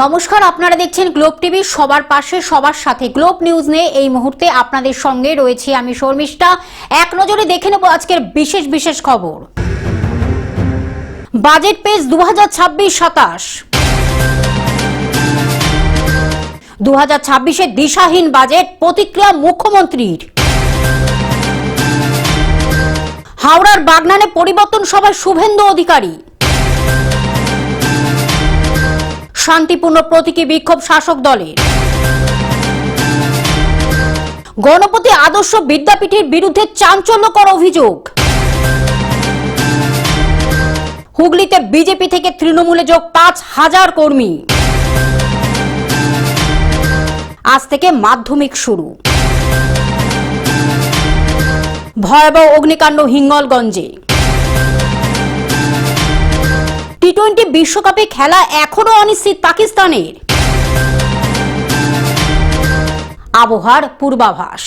নমস্কার, আপনারা দেখছেন গ্লোব টিভি। সবার পাশে সবার সাথে গ্লোব নিউজ নিয়ে এই মুহূর্তে আপনাদের সঙ্গে রয়েছি আমি শর্মিষ্ঠা। এক নজরে দেখে নেব আজকের বিশেষ বিশেষ খবর। বাজেট পেশ 2026-27। 2026-এর দিশাহীন বাজেট, প্রতিক্রিয়া মুখ্যমন্ত্রীর। হাওড়ার বাগনানে পরিবর্তন সভায় শুভেন্দু অধিকারী। শান্তিপূর্ণ প্রতীকী বিক্ষোভ শাসক দলের। গণপতি আদর্শ বিদ্যাপীঠের বিরুদ্ধে চাঞ্চল্যকর অভিযোগ। হুগলিতে বিজেপি থেকে তৃণমূলে যোগ 5,000 কর্মী। আজ থেকে মাধ্যমিক শুরু। ভয়াবহ অগ্নিকাণ্ড হিঙ্গলগঞ্জে। টি-20 বিশ্বকাপে খেলা এখনো অনিশ্চিত পাকিস্তানের। আবহাওয়ার পূর্বাভাস।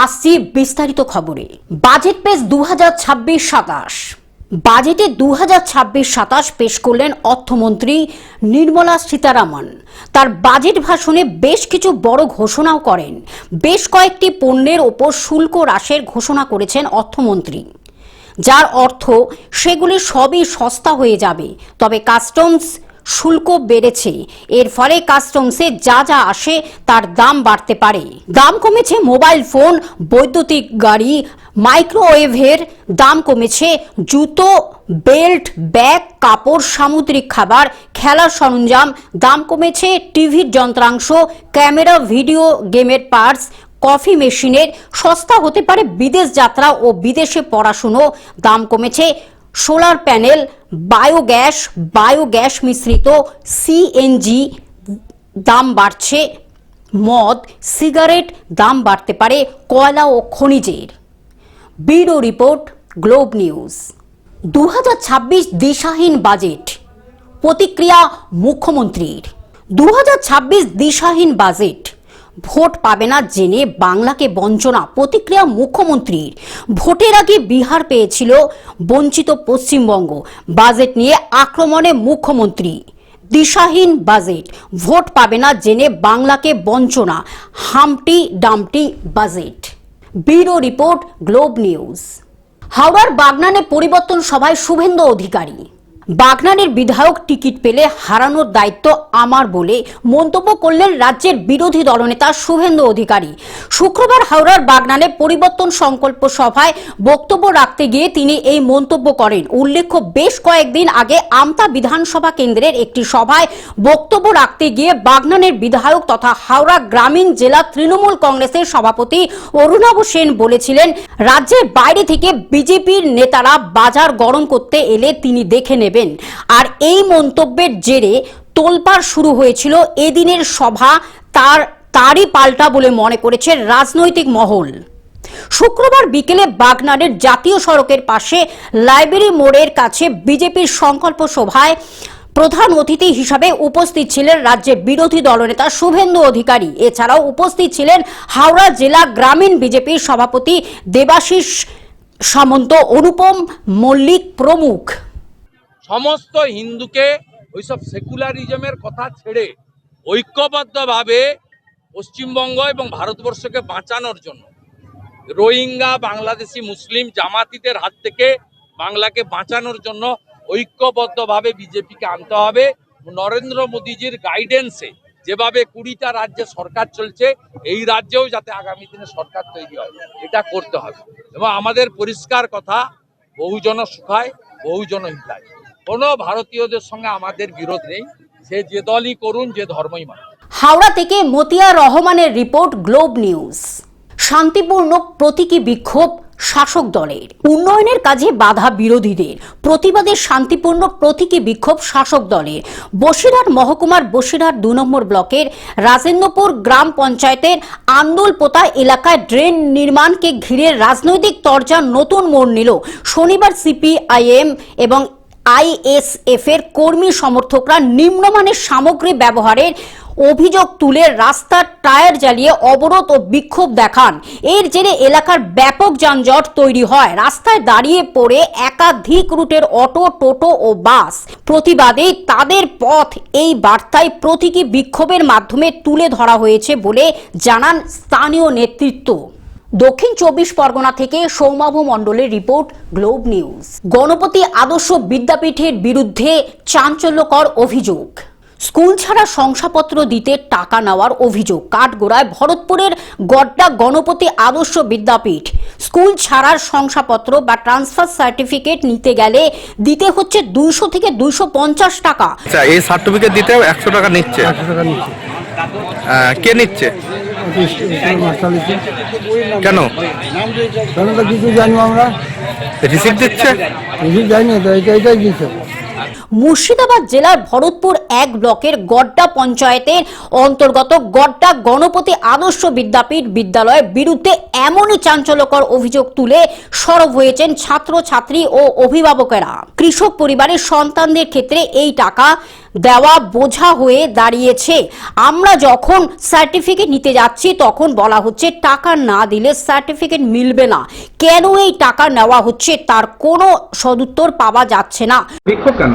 আসছি বিস্তারিত খবরে। বাজেট পেশ 2026-27। বাজেটে 2026-27 পেশ করলেন অর্থমন্ত্রী নির্মলা সীতারামন। তার বাজেট ভাষণে বেশ কিছু বড় ঘোষণাও করেন। বেশ কয়েকটি পণ্যের ওপর শুল্ক হ্রাসের ঘোষণা করেছেন অর্থমন্ত্রী, যার অর্থ সেগুলি সবই সস্তা হয়ে যাবে। তবে কাস্টমস শুল্ক বেড়েছে, এর ফলে কাস্টমসে যা যা আসে তার দাম বাড়তে পারে। দাম কমেছে মোবাইল ফোন, বৈদ্যুতিক গাড়ি, মাইক্রোওয়েভের দাম কমেছে, জুতো, বেল্ট, ব্যাগ, কাপড়, সামুদ্রিক খাবার, খেলার সরঞ্জাম দাম কমেছে, টিভির যন্ত্রাংশ, ক্যামেরা, ভিডিও গেমের পার্টস, কফি মেশিনের সস্তা হতে পারে বিদেশ যাত্রা ও বিদেশে পড়াশুনো দাম কমেছে, সোলার প্যানেল, বায়োগ্যাস মিশ্রিত সিএনজি দাম বাড়ছে, মদ, সিগারেট দাম বাড়তে পারে, কয়লা ও খনিজের। Bureau report, Globe News. 2026 দিশাহীন বাজেট, প্রতিক্রিয়া মুখ্যমন্ত্রীর। 2026 দিশাহীন বাজেট, ভোট পাবে না জেনে বাংলাকে বঞ্চনা, প্রতিক্রিয়া মুখ্যমন্ত্রীর। ভোটের আগে বিহার পেয়েছিল বঞ্চিত পশ্চিমবঙ্গ, বাজেট নিয়ে আক্রমণে মুখ্যমন্ত্রী। দিশাহীন বাজেট, ভোট পাবে না জেনে বাংলাকে বঞ্চনা, হামটি ডামটি budget. Bureau report, Globe news. হাওড়ার বাগনানে পরিবর্তন সভায় শুভেন্দু অধিকারী। বাগনানের বিধায়ক টিকিট পেলে হারানোর দায়িত্ব আমার বলে মন্তব্য করলেন রাজ্যের বিরোধী দলনেতা শুভেন্দু অধিকারী। শুক্রবার হাওড়ার বাগনানে পরিবর্তন সংকল্প সভায় বক্তব্য রাখতে গিয়ে তিনি এই মন্তব্য করেন। উল্লেখ্য, বেশ কয়েকদিন আগে আমতা বিধানসভা কেন্দ্রের একটি সভায় বক্তব্য রাখতে গিয়ে বাগনানের বিধায়ক তথা হাওড়া গ্রামীণ জেলা তৃণমূল কংগ্রেসের সভাপতি অরুণাভ সেন বলেছিলেন, রাজ্যের বাইরে থেকে বিজেপির নেতারা বাজার গরম করতে এলে তিনি দেখে নেবেন। আর এই মন্তব্যের জেরে তোলপাড় শুরু হয়েছিল এদিনের সভা তারই পাল্টা বলে মনে করেছে রাজনৈতিক মহল। শুক্রবার বিকেলে বাগনানের জাতীয় সড়কের পাশে লাইব্রেরি মোড়ের কাছে বিজেপির সংকল্প সভায় প্রধান অতিথি হিসাবে উপস্থিত ছিলেন রাজ্যের বিরোধী দলনেতা শুভেন্দু অধিকারী। এছাড়াও উপস্থিত ছিলেন হাওড়া জেলা গ্রামীণ বিজেপির সভাপতি দেবাশিস সামন্ত, অনুপম মল্লিক প্রমুখ। সমস্ত হিন্দুকে ওইসব সেকুলারিজমের কথা ছেড়ে ঐক্যবদ্ধভাবে পশ্চিমবঙ্গ এবং ভারতবর্ষকে বাঁচানোর জন্য, রোহিঙ্গা, বাংলাদেশি মুসলিম জামাতিদের হাত থেকে বাংলাকে বাঁচানোর জন্য ঐক্যবদ্ধভাবে বিজেপিকে আনতে হবে। নরেন্দ্র মোদীজির গাইডেন্সে যেভাবে 20টা রাজ্যে সরকার চলছে, এই রাজ্যেও যাতে আগামী দিনে সরকার তৈরি হয়, এটা করতে হবে। এবং আমাদের পরিষ্কার কথা, বহুজন সুখায় বহুজন হিতায়। কোনো ভারতীয়দের সঙ্গে আমাদের বিরোধ নেই, সে যে দলই করুন, যে ধর্মই মানুন। হাওড়া থেকে মতিয়া রহমানের রিপোর্ট, গ্লোব নিউজ। শান্তিপূর্ণ প্রতীকী বিক্ষোভ শাসক দলের। উন্নয়নের কাজে বাধা বিরোধীদের, প্রতিবাদে শান্তিপূর্ণ প্রতীকী বিক্ষোভ শাসক দলের। বসিরহাট মহকুমার বসিরহাট 2 নম্বর ব্লকের রাজেন্দ্রপুর গ্রাম পঞ্চায়েতের আন্দুলপোতা এলাকায় ড্রেন নির্মাণকে ঘিরে রাজনৈতিক তরজা নতুন মোড় নিল। শনিবার সিপিআইএম এবং আইএসএফ এর কর্মী সমর্থকরা নিম্নমানের সামগ্রী ব্যবহারের অভিযোগ তুলে রাস্তার টায়ার জ্বালিয়ে অবরোধ ও বিক্ষোভ দেখান। এর জেরে এলাকার ব্যাপক যানজট তৈরি হয়। রাস্তায় দাঁড়িয়ে পড়ে একাধিক রুটের অটো, টোটো ও বাস। প্রতিবাদে তাদের পথ এই বার্তায় প্রতীকী বিক্ষোভের মাধ্যমে তুলে ধরা হয়েছে বলে জানান স্থানীয় নেতৃত্ব। দক্ষিণ 24 পরগনা থেকে সৌমাভ মণ্ডলের রিপোর্ট, গ্লোব নিউজ। গণপতি আদর্শ বিদ্যাপীঠের বিরুদ্ধে চাঞ্চল্যকর অভিযোগ। স্কুল ছাড়া শংসাপত্র দিতে টাকা নেওয়ার অভিযোগ। কাঠগোড়ায় ভরতপুরের গড্ডা গণপতি আদর্শ বিদ্যাপীঠ। স্কুল ছাড়ার শংসাপত্র বা ট্রান্সফার সার্টিফিকেট নিতে গেলে দিতে হচ্ছে 200 থেকে 250 টাকা। আচ্ছা, এই সার্টিফিকেট দিতে 100 টাকা নিচ্ছে। 100 টাকা নিচ্ছে। কে নিচ্ছে? কেন? কেন তো কিছু জানি আমরা, রিসিপ্ট দিচ্ছে? কিছু জানি না তো, এইটাই দিচ্ছে। মুর্শিদাবাদ জেলার ভরতপুর 1 ব্লকের গড্ডা পঞ্চায়েতের অন্তর্গত গড্ডা গণপতি আদর্শ বিদ্যাপীঠ বিদ্যালয়ের বিরুদ্ধে এমনই চাঞ্চল্যকর অভিযোগ তুলে সরব হয়েছেন ছাত্রছাত্রী ও অভিভাবকেরা। কৃষক পরিবারের সন্তানদের ক্ষেত্রে এই টাকা দেওয়া বোঝা হয়ে দাঁড়িয়েছে। আমরা যখন সার্টিফিকেট নিতে যাচ্ছি তখন বলা হচ্ছে টাকা না দিলে সার্টিফিকেট মিলবে না। কেন এই টাকা নেওয়া হচ্ছে তার কোনো সদুত্তর পাওয়া যাচ্ছে না। বিক্ষোভ কেন?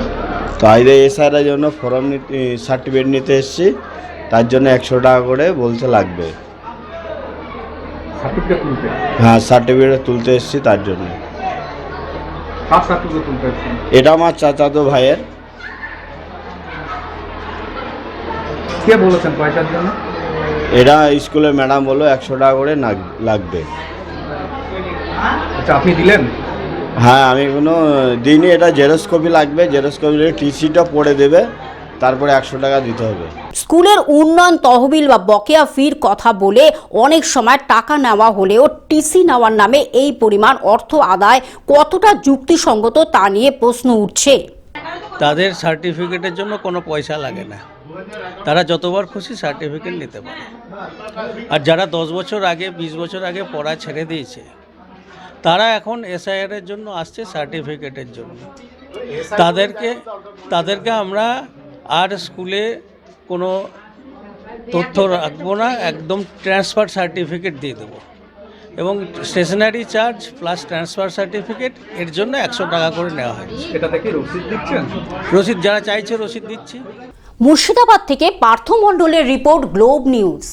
তাই এসআইয়ের জন্য ফর্ম নিতে, সার্টিফিকেট নিতে এসেছি, তার জন্য 100 টাকা করে বলতে লাগবে। সার্টিফিকেট তুলতে? হ্যাঁ, সার্টিফিকেট তুলতে এসেছি তার জন্য। কার সার্টিফিকেট তুলতে এসেছেন? এটা আমার চাচাতো ভাইয়ের। কে বলেছেন পয়সার জন্য? এটা স্কুলের ম্যাডাম বললো 100 টাকা করে লাগবে। আচ্ছা, আপনি দিলেন? হ্যাঁ, আমি কোনো দিইনি। এটা জেরক্স কপি লাগবে, জেরক্স কপি টিসিটা পড়ে দেবে, তারপরে 100 টাকা দিতে হবে। স্কুলের উন্নয়ন তহবিল বা বকেয়া ফির কথা বলে অনেক সময় টাকা নেওয়া হলেও টিসি নেওয়ার নামে এই পরিমাণ অর্থ আদায় কতটা যুক্তিসঙ্গত তা নিয়ে প্রশ্ন উঠছে। তাদের সার্টিফিকেটের জন্য কোনো পয়সা লাগে না, তারা যতবার খুশি সার্টিফিকেট নিতে পারে। আর যারা 10 বছর আগে 20 বছর আগে পড়া ছেড়ে দিয়েছে তারা এখন এসআইআরের জন্য আসছে সার্টিফিকেটের জন্য। তাদেরকে আমরা আর স্কুলে কোনো তথ্য রাখবো না, একদম ট্রান্সফার সার্টিফিকেট দিয়ে দেবো এবং stationery charge plus transfer certificate এর জন্য 100 টাকা করে নেওয়া হয়। এটা থেকে রসিদ দিচ্ছেন? রসিদ যারা চাইছে রসিদ দিচ্ছি। মুর্শিদাবাদ থেকে পার্থ মণ্ডলের রিপোর্ট, গ্লোব নিউজ।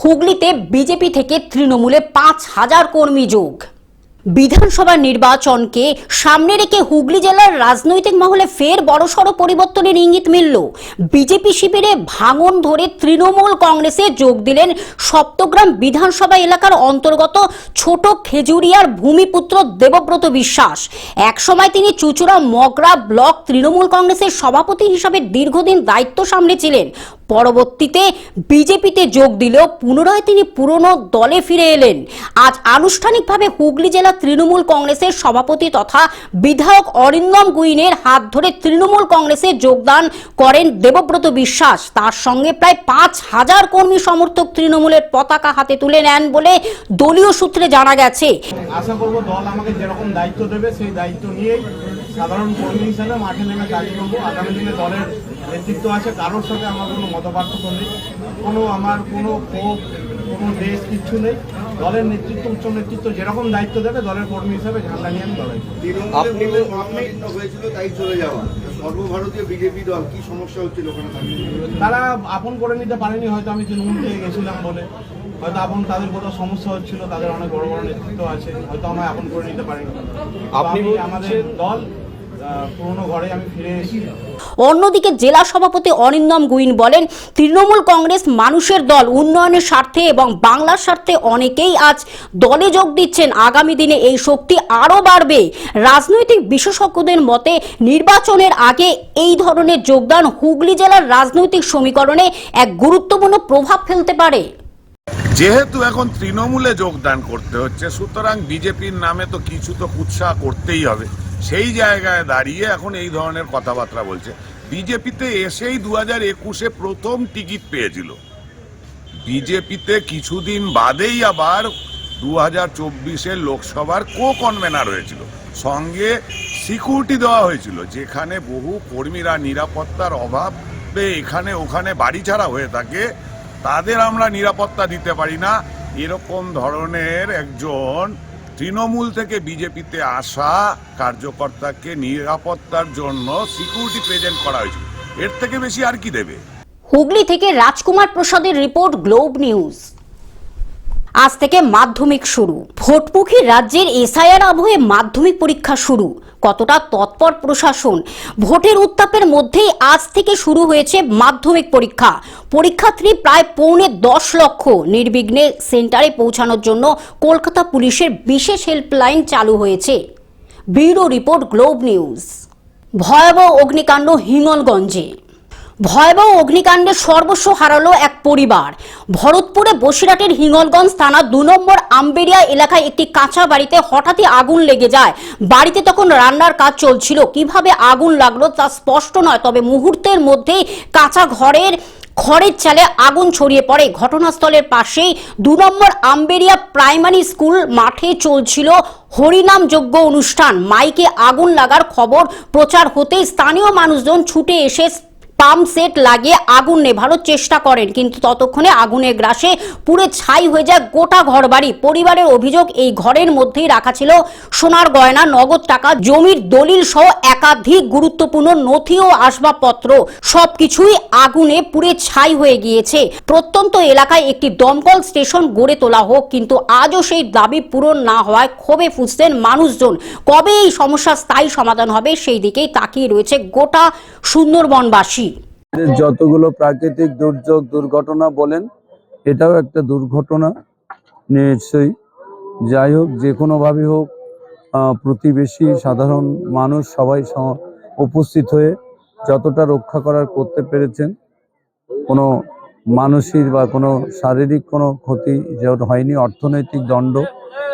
হুগলিতে বিজেপি থেকে তৃণমূলে 5000 কর্মী যোগ। বিধানসভা নির্বাচনকে সামনে রেখে হুগলি জেলার রাজনৈতিক মহলে ফের বড়সড় পরিবর্তনের ইঙ্গিত মিলল। বিজেপি শিবিরে ভাঙন ধরে তৃণমূল কংগ্রেসে যোগ দিলেন সপ্তগ্রাম বিধানসভা এলাকার অন্তর্গত ছোট খেজুরিয়ার ভূমিপুত্র দেবব্রত বিশ্বাস। একসময় তিনি চুঁচুড়া মগরা ব্লক তৃণমূল কংগ্রেসের সভাপতি হিসাবে দীর্ঘদিন দায়িত্ব সামলেছিলেন। পরবর্তীতে বিজেপিতে যোগ দিলেও পুনরায় তিনি পুরনো দলে ফিরে এলেন। আজ আনুষ্ঠানিকভাবে হুগলি জেলা তৃণমূল কংগ্রেসের সভাপতি তথা বিধায়ক অরিন্দম গুইনের হাত ধরে তৃণমূল কংগ্রেসে যোগদান করেন দেবব্রত বিশ্বাস। তার সঙ্গে প্রায় 5000 কর্মী সমর্থক তৃণমূলের পতাকা হাতে তুলে নেন বলে দলীয় সূত্রে জানা গেছে। আশা করবো দল আমাকে যেরকম দায়িত্ব দেবে সেই দায়িত্ব নিয়েই সাধারণ কর্মী হিসেবে মাঠে নেমে কাজ করবো। আগামী দিনে দলের নেতৃত্ব আছে, কারোর সাথে আমার কোনো মতপার্থক্য নেই, আমার কোনো ক্ষোভ, কোনো দেশ কিচ্ছু নেই। দলের নেতৃত্ব, উচ্চ নেতৃত্ব যেরকম দায়িত্ব দেবে দলের কর্মী হিসেবে ঝান্ডা নিয়ে আমি লড়াই সর্বভারতীয় বিজেপি দল কি সমস্যা হচ্ছিল ওখানে? তারা আপন করে নিতে পারেনি, হয়তো আমি তৃণমূল থেকে গেছিলাম বলে হয়তো তাদের কোথাও সমস্যা হচ্ছিল, তাদের অনেক বড় বড় নেতৃত্ব আছে, হয়তো আমায় আপন করে নিতে পারেনি। আপনি আমাদের দল পুরনো ঘরে আমি ফিরে এসেছি। অন্যদিকে জেলা সভাপতি অরিন্দম গুইন বলেন, তৃণমূল কংগ্রেস মানুষের দল, উন্নয়নের স্বার্থে এবং বাংলার স্বার্থে অনেকেই আজ দলে যোগ দিচ্ছেন। আগামী দিনে এই শক্তি আরও বাড়বে। রাজনৈতিক বিশেষজ্ঞদের মতে নির্বাচনের আগে এই ধরনের যোগদান হুগলি জেলার রাজনৈতিক সমীকরণে এক গুরুত্বপূর্ণ প্রভাব ফেলতে পারে। যেহেতু এখন তৃণমূলে যোগদান করতে হচ্ছে, সুতরাং বিজেপির নামে তো কিছু তো কুৎসা করতেই হবে। সেই জায়গায় দাঁড়িয়ে এখন এই ধরনের কথাবার্তা বলছে। বিজেপিতে এসেই 2021-এ প্রথম টিকিট পেয়েছিল, বিজেপিতে কিছুদিন বাদেই আবার 2024-এর লোকসভার কনভেনার হয়েছিল, সঙ্গে সিকিউরিটি দেওয়া হয়েছিল, যেখানে বহু কর্মীরা নিরাপত্তার অভাব রাতে এখানে ওখানে বাড়ি ছাড়া হয়ে থাকে, তাদের আমরা নিরাপত্তা দিতে পারি না। এরকম ধরনের একজন তৃণমূল থেকে বিজেপিতে আসা কার্যকর্তাকে নিরাপত্তার জন্য সিকিউরিটি প্রেজেন্ট করা হয়েছিল। এর থেকে বেশি আর কি দেবে? হুগলি থেকে রাজকুমার প্রসাদের রিপোর্ট, গ্লোব নিউজ। আজ থেকে মাধ্যমিক শুরু। ভোটমুখী রাজ্যের এসআইআর আবহে মাধ্যমিক পরীক্ষা শুরু। কতটা তৎপর প্রশাসন? ভোটের উত্তাপের মধ্যেই আজ থেকে শুরু হয়েছে মাধ্যমিক পরীক্ষা। পরীক্ষার্থী প্রায় 10.25 লক্ষ। নির্বিঘ্নে সেন্টারে পৌঁছানোর জন্য কলকাতা পুলিশের বিশেষ হেল্পলাইন চালু হয়েছে। Bureau report, Globe news. ভয়াবহ অগ্নিকাণ্ড হিঙ্গলগঞ্জে। ভয়াবহ অগ্নিকাণ্ডে সর্বস্ব হারালো এক পরিবার। ভরতপুরে বসিরহাটের হিঙ্গলগঞ্জ থানা 2 নম্বর আম্বেরিয়া এলাকায় একটি কাঁচা বাড়িতে হঠাৎই আগুন লেগে যায়। বাড়িতে তখন রান্নার কাজ চলছিল। কিভাবে আগুন লাগলো তা স্পষ্ট নয়, তবে মুহূর্তের মধ্যেই কাঁচা খড়ের চালে আগুন ছড়িয়ে পড়ে। ঘটনাস্থলের পাশেই 2 নম্বর আম্বেরিয়া প্রাইমারি স্কুল মাঠে চলছিল হরিনাম যজ্ঞ অনুষ্ঠান। মাইকে আগুন লাগার খবর প্রচার হতেই স্থানীয় মানুষজন ছুটে এসে পাম্প সেট লাগিয়ে আগুন নেভানোর চেষ্টা করেন, কিন্তু ততক্ষণে আগুনের গ্রাসে পুড়ে ছাই হয়ে যায় গোটা ঘরবাড়ি। পরিবারের অভিযোগ, এই ঘরের মধ্যেই রাখা ছিল সোনার গয়না, নগদ টাকা, জমির দলিল সহ একাধিক গুরুত্বপূর্ণ নথি ও আসবাবপত্র। সবকিছুই আগুনে পুড়ে ছাই হয়ে গিয়েছে। প্রত্যন্ত এলাকায় একটি দমকল স্টেশন গড়ে তোলা হোক, কিন্তু আজও সেই দাবি পূরণ না হওয়ায় ক্ষোভে ফুঁসছেন মানুষজন। কবে এই সমস্যার স্থায়ী সমাধান হবে, সেই দিকেই তাকিয়ে রয়েছে গোটা সুন্দরবনবাসী। যতগুলো প্রাকৃতিক দুর্যোগ, দুর্ঘটনা বলেন, এটাও একটা দুর্ঘটনা নিশ্চয়ই। যাই হোক, যে কোনোভাবেই হোক, প্রতিবেশী, সাধারণ মানুষ সবাই উপস্থিত হয়ে যতটা রক্ষা করার করতে পেরেছেন। কোনো মানসিক বা কোনো শারীরিক কোনো ক্ষতি হয়নি। অর্থনৈতিক দণ্ড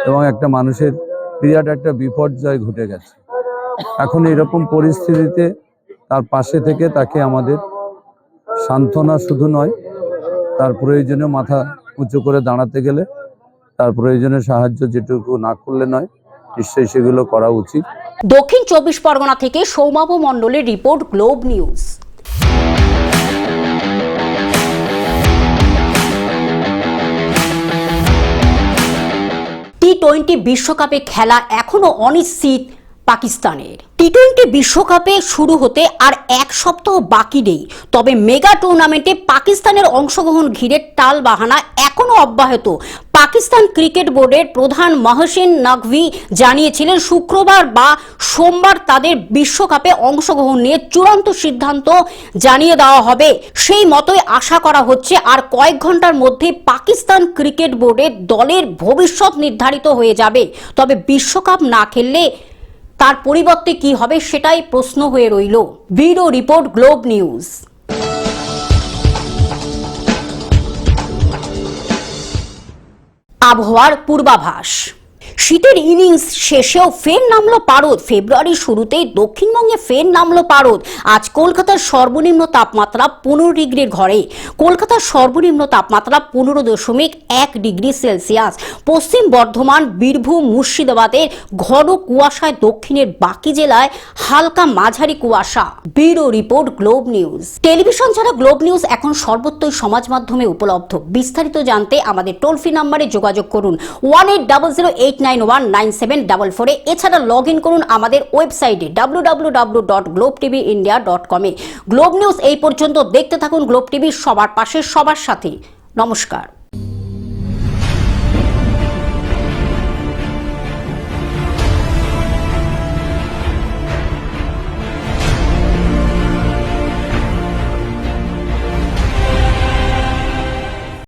এবং একটা মানুষের বিরাট একটা বিপর্যয় ঘটে গেছে। এখন এরকম পরিস্থিতিতে তার পাশে থেকে তাকে আমাদের সান্ত্বনা শুধু নয়, তার প্রয়োজনে মাথা উঁচু করে দাঁড়াতে গেলে তার প্রয়োজনে সাহায্য যেটুকু না করলে নয়, নিশ্চয়ই সেগুলো করা উচিত। দক্ষিণ 24 পরগনা থেকে সৌমাভ মণ্ডলের রিপোর্ট, গ্লোব নিউজ। টি-20 বিশ্বকাপে খেলা এখনো অনিশ্চিত পাকিস্তানের। টি-20 বিশ্বকাপে শুরু হতে আর 1 সপ্তাহ বাকি নেই, তবে মেগা টুর্নামেন্টে পাকিস্তানের অংশগ্রহণ ঘিরে টালবাহানা এখনো অব্যাহত। পাকিস্তান ক্রিকেট বোর্ডের প্রধান মহসিন নকভি জানিয়েছিলেন শুক্রবার বা সোমবার তাদের বিশ্বকাপে অংশগ্রহণ নিয়ে চূড়ান্ত সিদ্ধান্ত জানিয়ে দেওয়া হবে। সেই মতোই আশা করা হচ্ছে আর কয়েক ঘন্টার মধ্যে পাকিস্তান ক্রিকেট বোর্ডের দলের ভবিষ্যৎ নির্ধারিত হয়ে যাবে। তবে বিশ্বকাপ না খেললে তার পরিবর্তে কি হবে, সেটাই প্রশ্ন হয়ে রইল। Bureau report, Globe news. আবহাওয়ার পূর্বাভাস। শীতের ইনিংস শেষেও ফের নামলো পারদ। ফেব্রুয়ারির শুরুতেই দক্ষিণবঙ্গে ফের নামলো পারদ। আজ কলকাতার সর্বনিম্ন তাপমাত্রা 15 ডিগ্রির ঘরে। কলকাতার সর্বনিম্ন তাপমাত্রা 15.1 ডিগ্রি সেলসিয়াস। পশ্চিম বর্ধমান, বীরভূম, মুর্শিদাবাদের ঘন কুয়াশায়, দক্ষিণের বাকি জেলায় হালকা মাঝারি কুয়াশা। Bureau report, Globe news. Television ছাড়া গ্লোব নিউজ এখন সর্বত্রই সমাজ মাধ্যমে উপলব্ধ। বিস্তারিত জানতে আমাদের টোল ফ্রি নম্বরে যোগাযোগ করুন 180089197444। এছাড়া লগ ইন করুন আমাদের ওয়েবসাইটে www.globetvindia.com। গ্লোব নিউজ এই পর্যন্ত। দেখতে থাকুন গ্লোব টিভি, সবার পাশে সবার সাথে। নমস্কার।